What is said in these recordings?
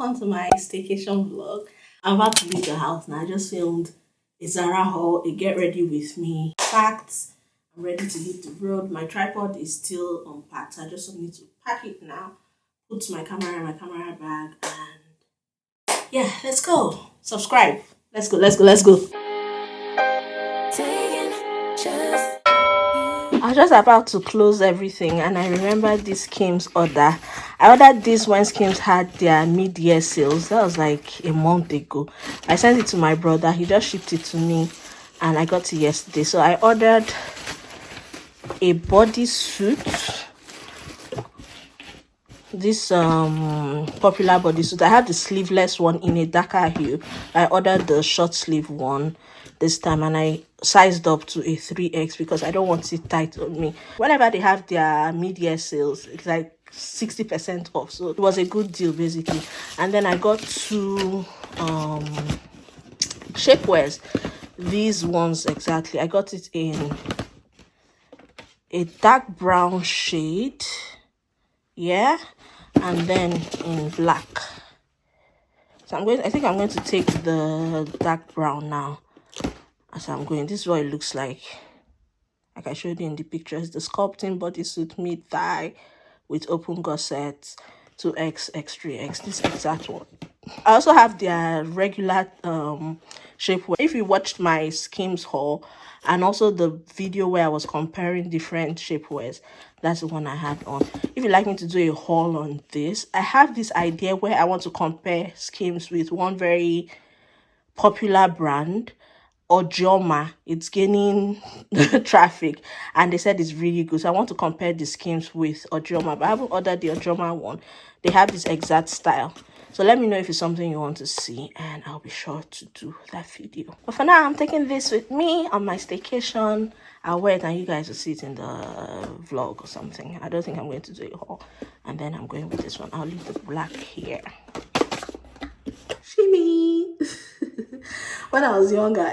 welcome to my staycation vlog. I'm about to leave the house now. I just filmed a Zara haul, a get ready with me. Facts, I'm ready to hit the road. My tripod is still unpacked, so I just need to pack it now, put my camera in my camera bag, and yeah, let's go. Subscribe. Let's go. I was just about to close everything and I remember this Skims order. I ordered this when Skims had their mid-year sales. That was like a month ago. I sent it to my brother. He just shipped it to me and I got it yesterday. So I ordered a bodysuit. This popular bodysuit. I had the sleeveless one in a darker hue. I ordered the short sleeve one this time and I sized up to a 3X because I don't want it tight on me. Whenever they have their mid-year sales, it's like 60% off, so it was a good deal basically. And then I got two shapewears, these ones exactly. I got it in a dark brown shade, yeah, and then in black. So I think I'm going to take the dark brown now as I'm going. This is what it looks like I showed you in the pictures. The sculpting bodysuit mid-thigh with open gussets, 2X, X3X, this exact one. I also have their regular shapewear. If you watched my Skims haul and also the video where I was comparing different shapewears, that's the one I had on. If you'd like me to do a haul on this, I have this idea where I want to compare Skims with one very popular brand, Ojoma. It's gaining traffic and they said it's really good, so I want to compare the Skims with Ojoma, but I haven't ordered the Ojoma one. They have this exact style, so let me know if it's something you want to see and I'll be sure to do that video. But for now, I'm taking this with me on my staycation. I'll wear it and you guys will see it in the vlog or something. I don't think I'm going to do a haul. And then I'm going with this one. I'll leave the black here. Shimmy. When I was younger,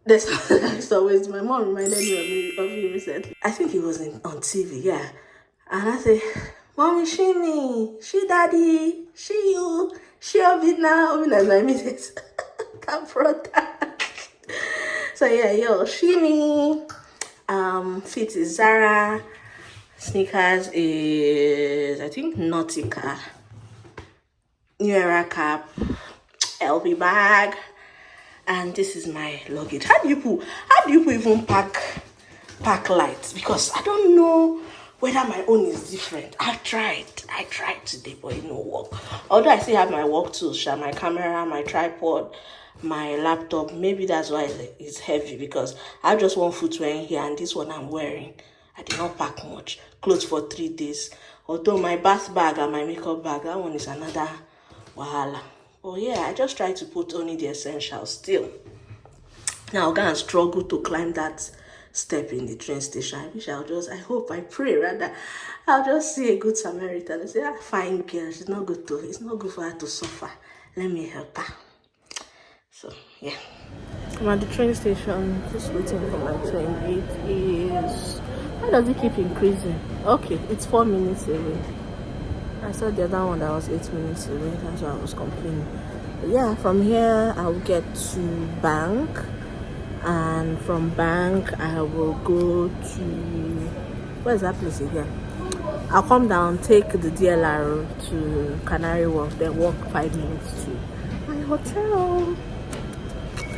there's always, my mom reminded me of you recently. I think it was on TV, yeah. And I say, Mommy, shimmy, she daddy, she you, she Obina, Obina is my missus. So yeah, yo, shimmy. Fit is Zara. Sneakers is, I think, Nautica. New Era cap. LV bag. And this is my luggage. How do you even pack light? Because I don't know whether my own is different. I tried today, but it no work. Although I still have my work tools, my camera, my tripod, my laptop. Maybe that's why it's heavy, because I have just one footwear in here and this one I'm wearing. I did not pack much. Clothes for 3 days. Although my bath bag and my makeup bag, that one is another wahala. Oh yeah, I just try to put only the essentials still. Now I'm gonna struggle to climb that step in the train station. I hope, I pray rather, I'll just see a good Samaritan and say, fine girl, it's not good for her to suffer. Let me help her. So yeah. I'm at the train station, just waiting for my train. It is, why does it keep increasing? Okay, it's 4 minutes away. I saw the other one that was 8 minutes away. That's why I was complaining. But yeah, from here I will get to Bank, and from Bank I will go to, where's that place again? I'll come down, take the DLR to Canary Wharf, then walk 5 minutes to my hotel.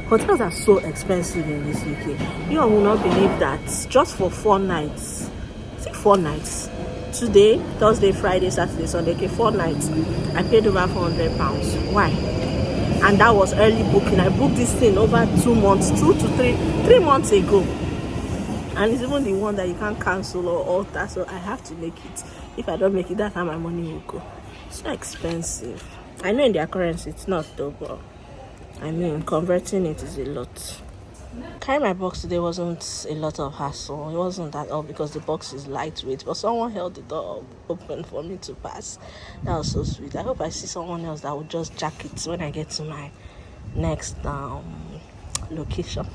Hotels are so expensive in this UK. You will not believe that just for 4 nights. Is it 4 nights? Today, Thursday, Friday, Saturday, Sunday, okay, 4 nights. I paid over £400. Why? And that was early booking. I booked this thing over 2 months, 2 to 3 months ago. And it's even the one that you can't cancel or alter, so I have to make it. If I don't make it, that's how my money will go. It's so expensive. I know in their currency it's not though, but I mean, converting it is a lot. Carrying my box today wasn't a lot of hassle. It wasn't at all because the box is lightweight, but someone held the door open for me to pass. That was so sweet. I hope I see someone else that will just jack it when I get to my next location.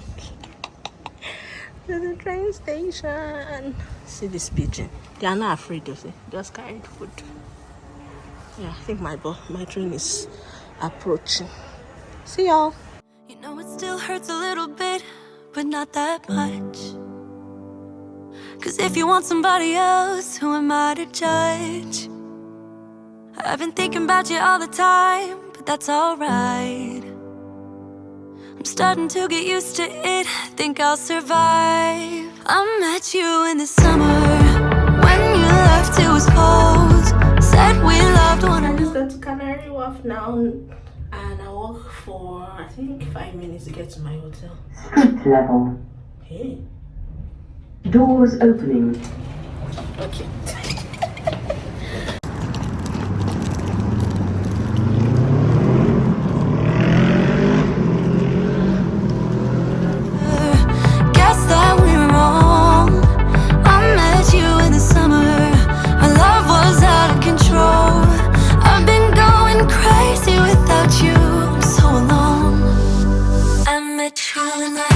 To the train station. See this pigeon. They are not afraid of it. Just carried food. Yeah, I think my train is approaching. See y'all. You know it still hurts a little bit, but not that much. 'Cause if you want somebody else, who am I to judge? I've been thinking about you all the time, but that's alright. I'm starting to get used to it, think I'll survive. I met you in the summer, when you left it was cold. Said we loved one another. I'm just going to Canary Wharf now, and I walk for, I think, 5 minutes to get to my hotel. Street level. Hey. Doors opening. Okay. Guess that we're wrong. I met you in the summer. Our love was out of control. I've been going crazy without you. I'm so alone. I met you in the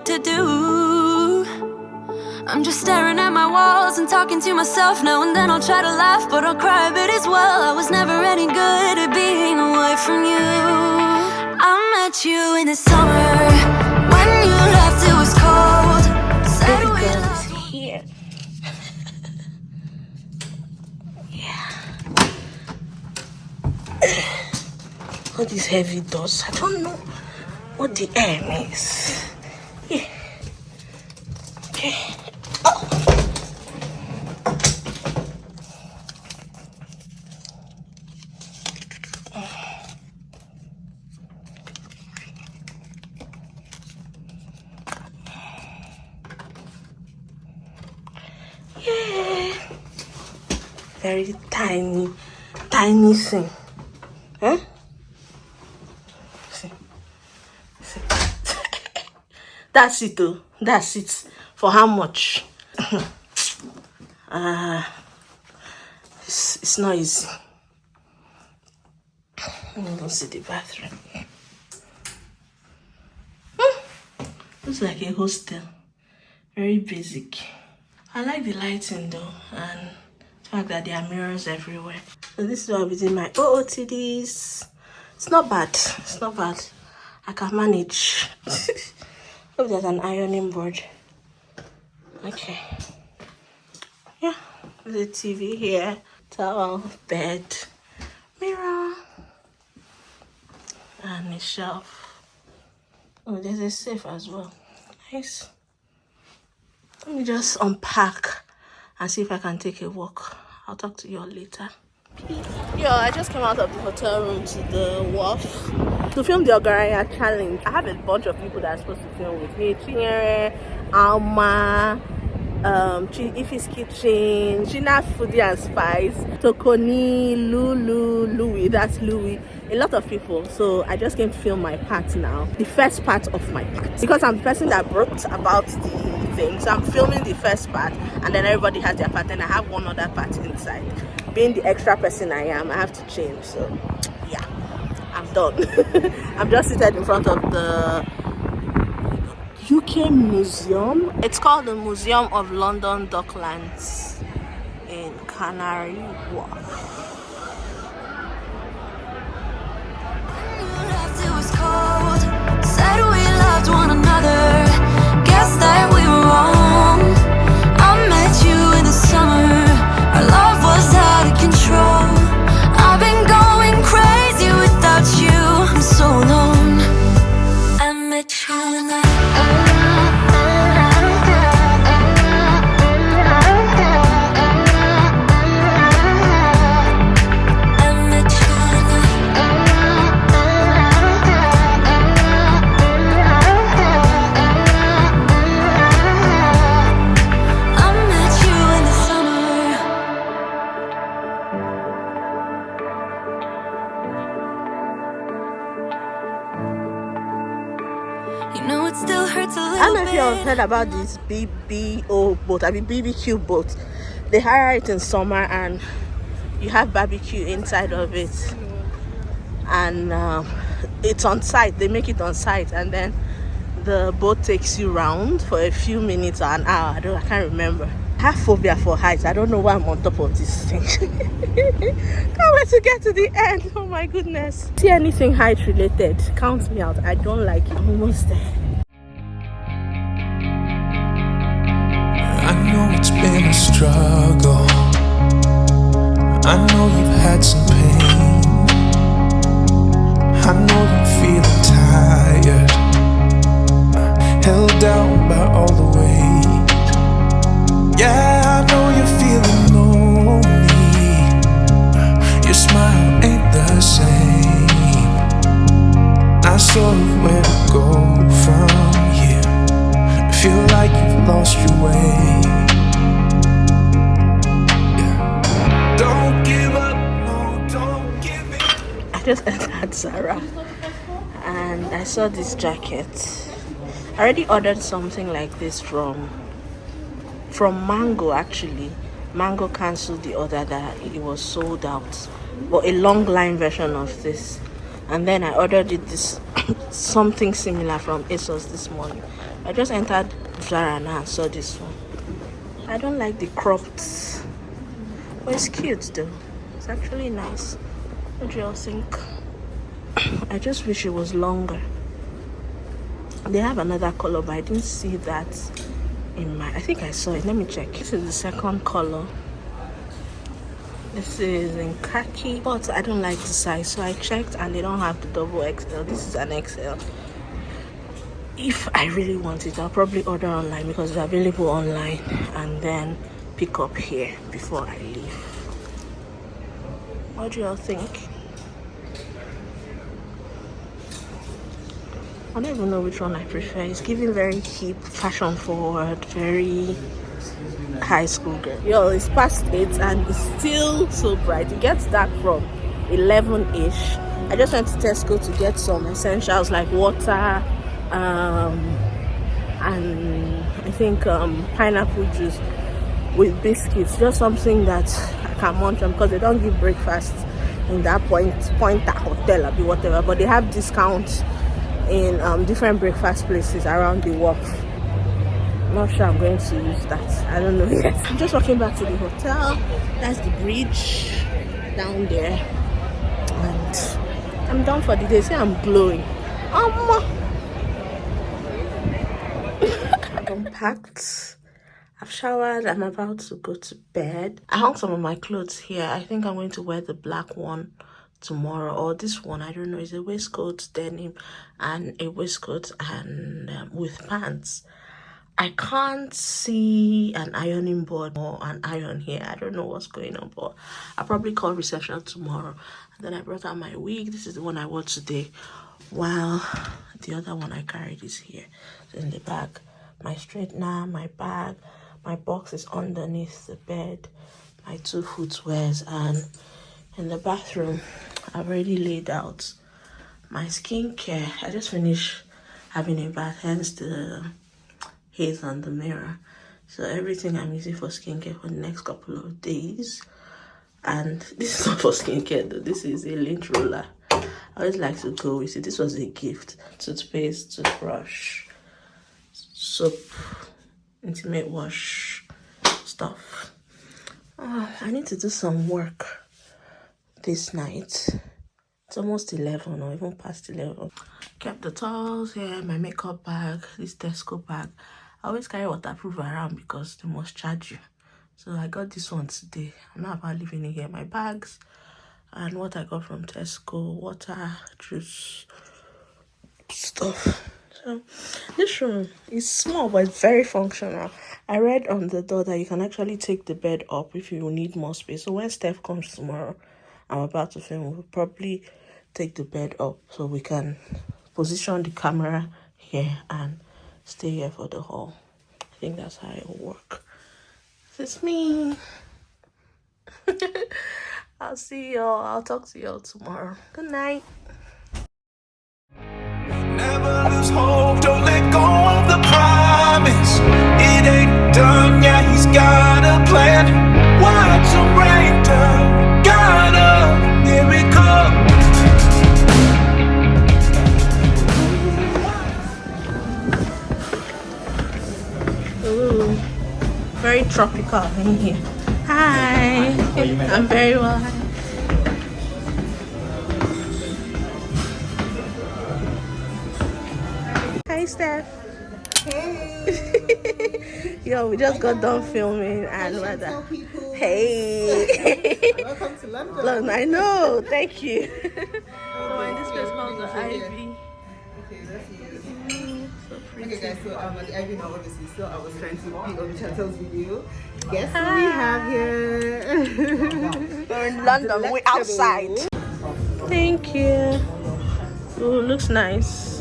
to do. I'm just staring at my walls and talking to myself now and then. I'll try to laugh, but I'll cry a bit as well. I was never any good at being away from you. I met you in the summer, when you left it was cold. Said we loved Here. Yeah. All these heavy doors, I don't know what the air is. Yeah. Okay. Oh. Yeah. Very tiny thing. Huh? That's it though. That's it. For how much? It's not easy. I don't see the bathroom. Looks like a hostel. Very basic. I like the lighting though, and the fact that there are mirrors everywhere. So this is where I'll be doing my OOTDs. It's not bad. It's not bad. I can manage. Hope there's an ironing board. Okay. Yeah. There's a TV here. Towel, bed, mirror, and a shelf. Oh, there's a safe as well. Nice. Let me just unpack and see if I can take a walk. I'll talk to you all later. Yo, I just came out of the hotel room to the wharf to film the Ogaraya challenge. I have a bunch of people that are supposed to film with me. Chinyere, Alma, Ife's Kitchen, Gina's Foodie and Spice, Tokoni, Lulu, Louis, that's Louis. A lot of people. So I just came to film my part now. The first part of my part. Because I'm the person that wrote about the thing. So I'm filming the first part and then everybody has their part and I have one other part inside. Being the extra person I am, I have to change. So yeah, I'm done. I'm just seated in front of the UK Museum. It's called the Museum of London Docklands in Canary Wharf. it was cold. Said we loved one another. Guess that we were wrong. I met you in the summer. Our love was out of control. I've been going crazy without you. I'm so alone. I met you in the it still hurts a I little don't know if you have bit. heard about this BBO boat, BBQ boat. They hire it in summer and you have barbecue inside of it. And it's on site. They make it on site, and then the boat takes you round for a few minutes or an hour. I can't remember. I have phobia for heights. I don't know why I'm on top of this thing. Can't wait to get to the end. Oh my goodness. See anything height related, count me out. I don't like it. I'm almost there. I know it's been a struggle. I know you've had some pain. I know you're feeling tired, held down by all the weight. Yeah, I know you're feeling lonely. Your smile ain't the same. Not sure where to go from here. Feel like you've lost your way. Yeah. Don't give up, no, don't give in. I just entered Zara and I saw this jacket. I already ordered something like this from Mango. Actually, Mango cancelled the order that it was sold out, but a long line version of this. And then I ordered this something similar from ASOS this morning. I just entered Zara now and saw this one. I don't like the cropped, but it's cute though. It's actually nice. What do you all think? I just wish it was longer. They have another color, but I didn't see that in my... I think I saw it. Let me check. This is the second color. This is in khaki, but I don't like the size, so I checked and they don't have the double XL. This is an XL. If I really want it, I'll probably order online because it's available online, and then pick up here before I leave. What do you all think? I don't even know which one I prefer. It's giving very hip, fashion forward, very high school girl. Yo, it's past 8 and it's still so bright. It gets dark from 11-ish. I just went to Tesco to get some essentials like water, and I think pineapple juice with biscuits. Just something that I can munch on because they don't give breakfast in that Pointer hotel or whatever, but they have discounts in different breakfast places around the wharf. I'm not sure I'm going to use that. I don't know yet. I'm just walking back to the hotel. That's the bridge down there, and I'm done for the day. See, I'm glowing. I'm packed. I've showered. I'm about to go to bed. I hung some of my clothes here. I think I'm going to wear the black one tomorrow, or this one. I don't know. It's a waistcoat, denim, and a waistcoat and with pants. I can't see an ironing board or an iron here. I don't know what's going on, but I'll probably call reception tomorrow. And then I brought out my wig. This is the one I wore today, while the other one I carried is here. It's in the bag. My straightener, my bag, my box is underneath the bed, my 2 footwears, and in the bathroom I've already laid out my skincare. I just finished having a bath, hence the haze on the mirror. So everything I'm using for skincare for the next couple of days. And this is not for skincare though. This is a lint roller. I always like to go with it. This was a gift. Toothpaste, toothbrush, soap, intimate wash stuff. I need to do some work this night. It's almost 11 or even past 11. Kept the towels here, my makeup bag, this Tesco bag. I always carry waterproof around because they must charge you. So I got this one today. I'm not about leaving it here. My bags and what I got from Tesco, water, juice, stuff. So this room is small but it's very functional. I read on the door that you can actually take the bed up if you need more space. So when Steph comes tomorrow, I'm about to film, we'll probably take the bed up so we can position the camera here and stay here for the haul. I think that's how it will work. This is me. I'll see y'all. I'll talk to y'all tomorrow. Good night. Never lose hope, don't let go. done, yeah, he's got a plan. Watch him rain down, got a miracle. Ooh, very tropical in here. Hi, I'm very well. Hi, Steph. Hey. Yo, we just got done filming and we're done. Hey. Welcome to London. London, I know. Thank you. We're in this place called the Ivy. Okay guys, so at the Ivy now obviously, so I was trying to be on Chantel's video. Guess who we have here? We're in London, we're outside. Thank you. Oh, looks nice.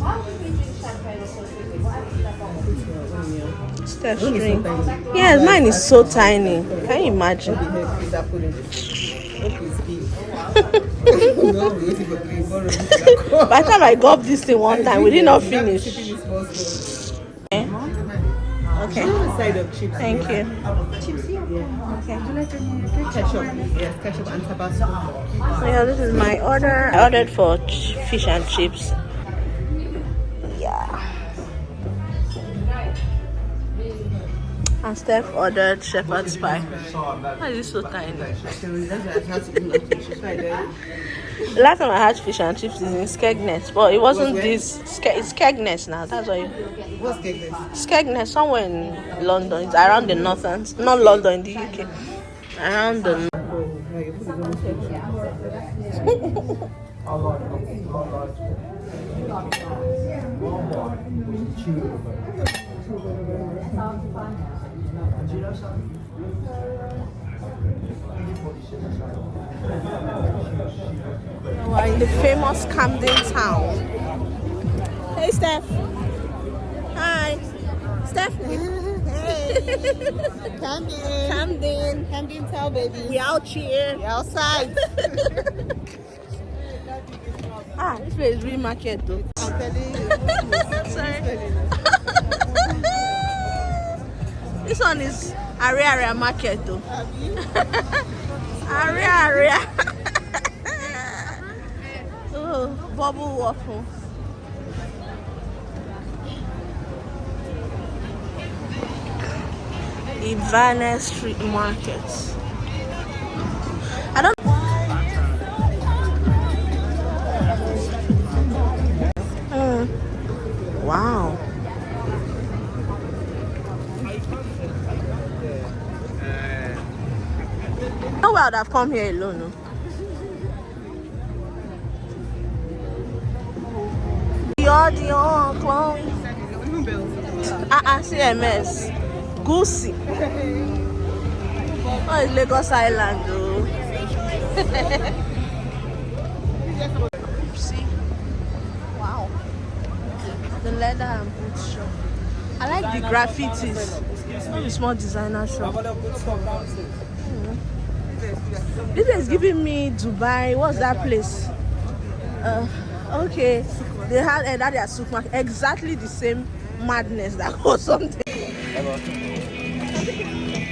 Steph's drink. Yes, mine is so tiny. Can you imagine? By the time I got this thing one time, we did not finish. Okay. Thank you. Okay. Ketchup. Yes, ketchup and Tabasco. So yeah, this is my order. I ordered for fish and chips. Yeah. And Steph ordered shepherd's pie. Why is it so tiny? The last time I had fish and chips is in Skegness, but it wasn't this. It's Skegness now. That's why. What's Skegness? Skegness, somewhere in London. It's around the northern, not London, in the UK. Around the. We're in the famous Camden Town. Hey, Steph. Hi. Steph. Hey. Camden Town, baby. We out here. We're outside. This place is real market though. I'm telling you. Sorry. This one is area market though. area. Oh, bubble waffle. Ivana Street Market. I don't. Wow. No way I'd have come here alone. No? Dior, Chloe. CMS. Goosey. Oh, it's Lagos Island, though. See? Wow. The leather and boots shop. I like the graffitis. Maybe small designer shop. This is giving me Dubai. What's that place? Okay. They had that their supermarket. Exactly the same madness that was something.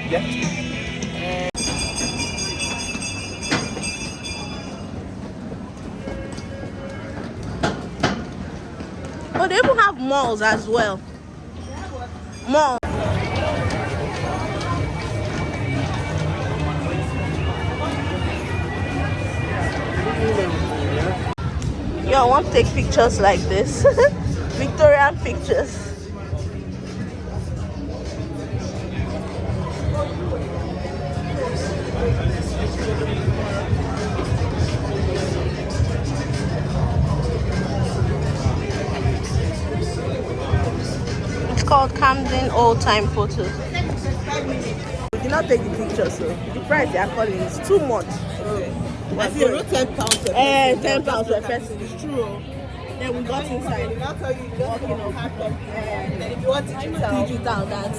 Yeah. Oh, they even have malls as well. Mall. Yo, I want to take pictures like this. Victorian pictures. It's called Camden Old Time Photos. We did not take the pictures, so the price they are calling is too much. I see around £10 per 10 pounds per person. It's true. Then we got inside. I'll tell you, just Walking walking up. hard copy. And then if you want Digital, that's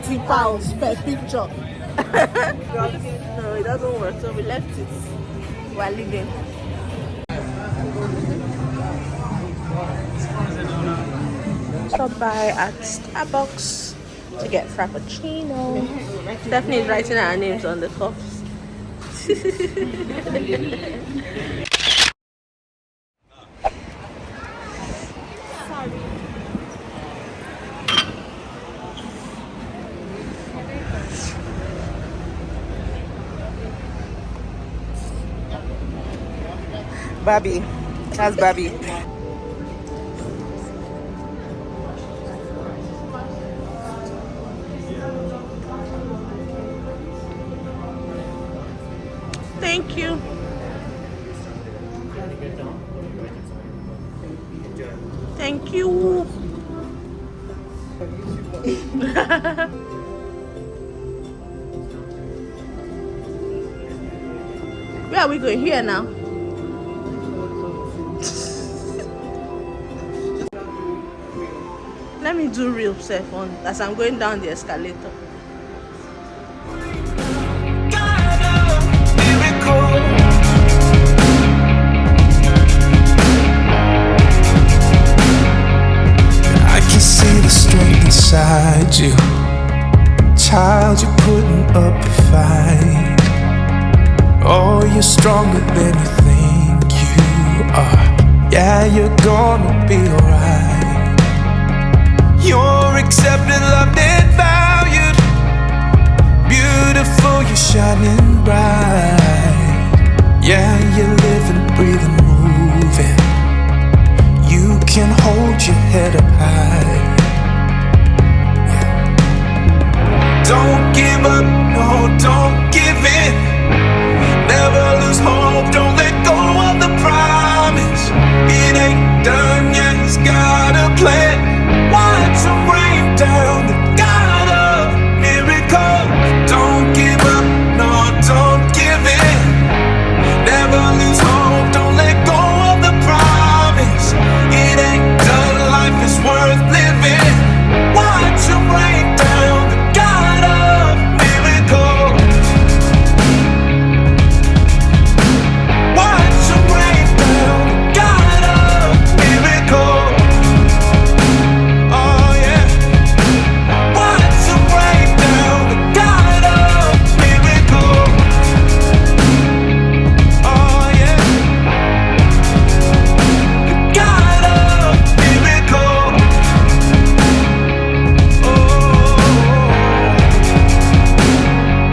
30 pounds per picture. No, it doesn't work, so we left it. We're leaving. Stop by at Starbucks. to get frappuccino. Stephanie is writing our names on the cups. Barbie. That's Barbie. Thank you. Thank you. Where are we going? Here now? Let me do real self on as I'm going down the escalator. I can see the strength inside you. Child, you're putting up a fight. Oh, you're stronger than you think you are. Yeah, you're gonna be alright. You're accepted, loved, and valued. Beautiful, you're shining bright. Yeah, you're living, breathing, moving. You can hold your head up high. Yeah. Don't give up, no, don't give in. Never lose hope, don't let go of the promise. It ain't done yet, he's got a plan. Watch him rain down, the God of miracles. Don't give up, no, don't give in. Never lose hope, don't let go of the promise. It ain't done, life is worth living. Watch him rain down, the God of miracles. Watch him rain down, the God of miracles. Oh yeah. Watch him rain down, the God of miracles. Oh yeah. The God of miracles. Oh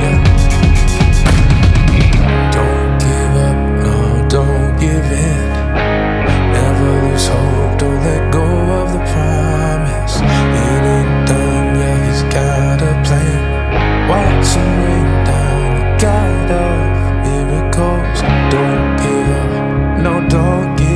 yeah. Don't give up, no, don't give in. Never lose hope, don't let go of the promise. It ain't done, yeah, he's got a plan. Watch him rain down, the God of miracles. Don't give up, no, don't give